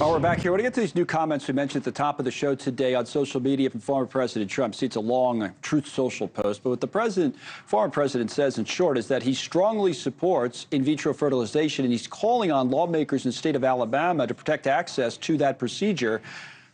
Oh, we're back here. I want to get to these new comments we mentioned at the top of the show today on social media from former President Trump. See, it's a long Truth Social post, but what the former president says in short is that he strongly supports in vitro fertilization, and he's calling on lawmakers in the state of Alabama to protect access to that procedure.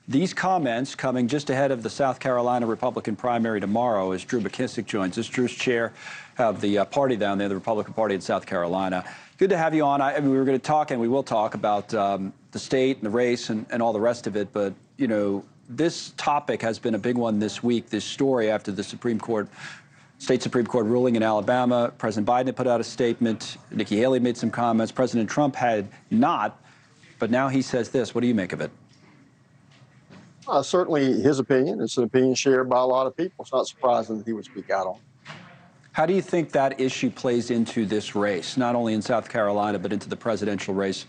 These comments coming just ahead of the South Carolina Republican primary tomorrow as Drew McKissick joins us. Drew's chair of the party down there, the Republican Party in South Carolina. Good to have you on. I mean, we were going to talk, and we will talk about the state and the race and all the rest of it. But, you know, this topic has been a big one this week, this story after the state Supreme Court ruling in Alabama. President Biden had put out a statement. Nikki Haley made some comments. President Trump had not. But now he says this. What do you make of it? Certainly his opinion. It's an opinion shared by a lot of people. It's not surprising that he would speak out on it. How do you think that issue plays into this race, not only in South Carolina, but into the presidential race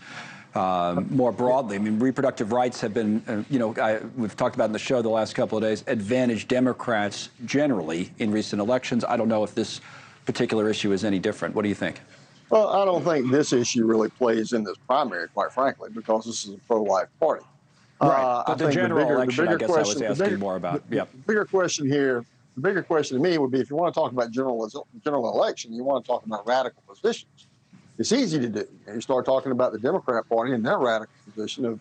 more broadly? I mean, reproductive rights have been, we've talked about in the show the last couple of days, advantaged Democrats generally in recent elections. I don't know if this particular issue is any different. What do you think? Well, I don't think this issue really plays in this primary, quite frankly, because this is a pro-life party. Right, but the general election, I guess I was asking more about. The bigger question here, the bigger question to me would be, if you want to talk about general election, you want to talk about radical positions. It's easy to do. You start talking about the Democrat Party and their radical position of,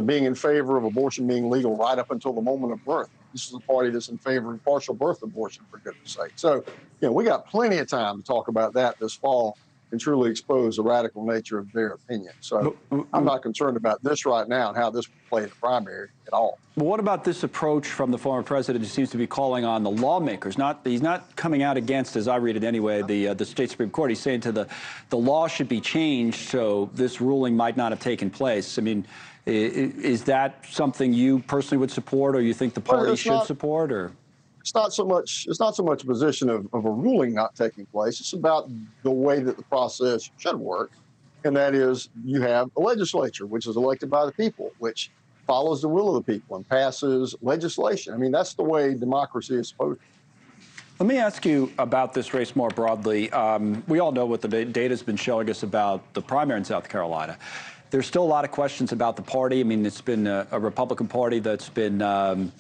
being in favor of abortion being legal right up until the moment of birth. This is a party that's in favor of partial birth abortion, for goodness sake. So, we got plenty of time to talk about that this fall and truly expose the radical nature of their opinion. So I'm not concerned about this right now and how this will play in the primary at all. But what about this approach from the former president who seems to be calling on the lawmakers? He's not coming out against, as I read it anyway, the state Supreme Court. He's saying the law should be changed so this ruling might not have taken place. I mean, is that something you personally would support, or you think the party should support, or? It's not so much a position of a ruling not taking place. It's about the way that the process should work. And that is, you have a legislature, which is elected by the people, which follows the will of the people and passes legislation. I mean, that's the way democracy is supposed to be. Let me ask you about this race more broadly. We all know what the data has been showing us about the primary in South Carolina. There's still a lot of questions about the party. I mean, it's been a Republican Party that's been kind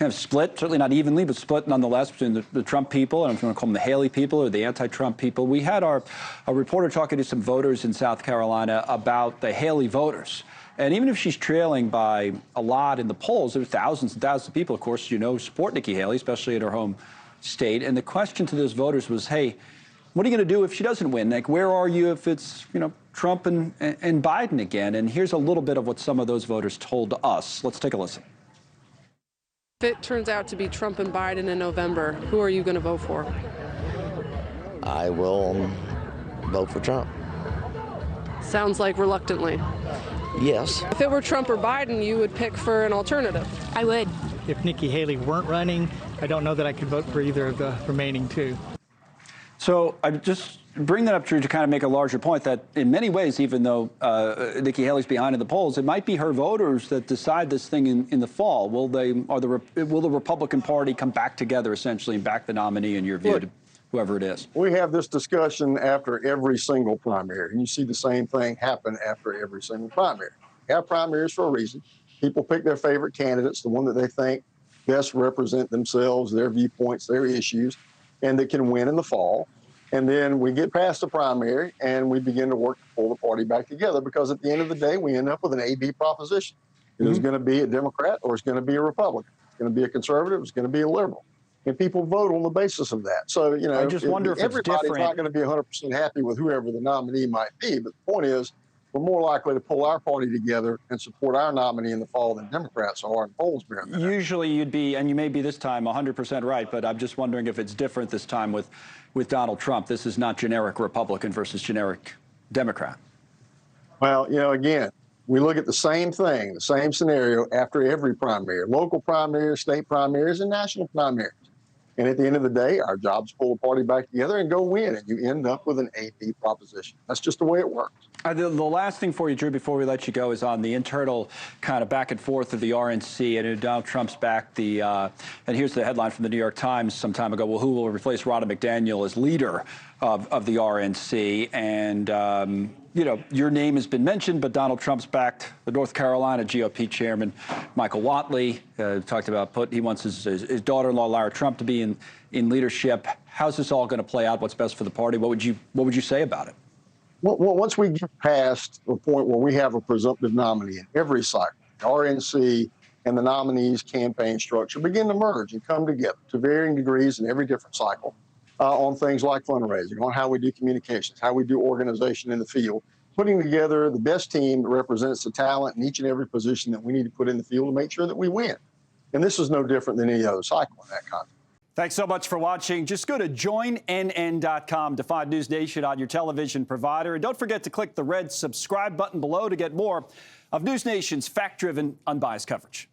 of split, certainly not evenly, but split nonetheless between the Trump people, and I'm going to call them the Haley people or the anti-Trump people. We had a reporter talking to some voters in South Carolina about the Haley voters. And even if she's trailing by a lot in the polls, there's thousands and thousands of people, of course, support Nikki Haley, especially in her home state. And the question to those voters was, hey, what are you going to do if she doesn't win? Like, where are you if it's, Trump and Biden again? And here's a little bit of what some of those voters told us. Let's take a listen. If it turns out to be Trump and Biden in November, who are you going to vote for? I will vote for Trump. Sounds like reluctantly. Yes. If it were Trump or Biden, you would pick for an alternative. I would. If Nikki Haley weren't running, I don't know that I could vote for either of the remaining two. So I just bring that up, Drew, to kind of make a larger point that in many ways, even though Nikki Haley's behind in the polls, it might be her voters that decide this thing in the fall. Will the Republican Party come back together essentially and back the nominee, in your view, to whoever it is? We have this discussion after every single primary, and you see the same thing happen after every single primary. We have primaries for a reason. People pick their favorite candidates, the one that they think best represent themselves, their viewpoints, their issues, and that can win in the fall. And then we get past the primary and we begin to work to pull the party back together, because at the end of the day, we end up with an A-B proposition. It's going to be a Democrat or it's going to be a Republican. It's going to be a conservative. It's going to be a liberal. And people vote on the basis of that. So, I just wonder if everybody's not going to be 100% happy with whoever the nominee might be. But the point is, we're more likely to pull our party together and support our nominee in the fall than Democrats are in polls. Usually you'd be, and you may be this time 100% right, but I'm just wondering if it's different this time with Donald Trump. This is not generic Republican versus generic Democrat. Well, again, we look at the same thing, the same scenario after every primary, local primaries, state primaries, and national primaries. And at the end of the day, our job is to pull the party back together and go win, and you end up with an A-B proposition. That's just the way it works. The last thing for you, Drew, before we let you go, is on the internal kind of back and forth of the RNC. And Donald Trump's back. And here's the headline from the New York Times some time ago. Well, who will replace Ronna McDaniel as leader of the RNC? And you know, your name has been mentioned, but Donald Trump's backed the North Carolina GOP chairman, Michael Whatley, talked about he wants his daughter-in-law, Lara Trump, to be in leadership. How's this all going to play out? What's best for the party? What would you say about it? Well, once we get past the point where we have a presumptive nominee in every cycle, the RNC and the nominees' campaign structure begin to merge and come together to varying degrees in every different cycle on things like fundraising, on how we do communications, how we do organization in the field, putting together the best team that represents the talent in each and every position that we need to put in the field to make sure that we win. And this is no different than any other cycle in that context. Thanks so much for watching. Just go to joinnn.com to find News Nation on your television provider. And don't forget to click the red subscribe button below to get more of News Nation's fact-driven, unbiased coverage.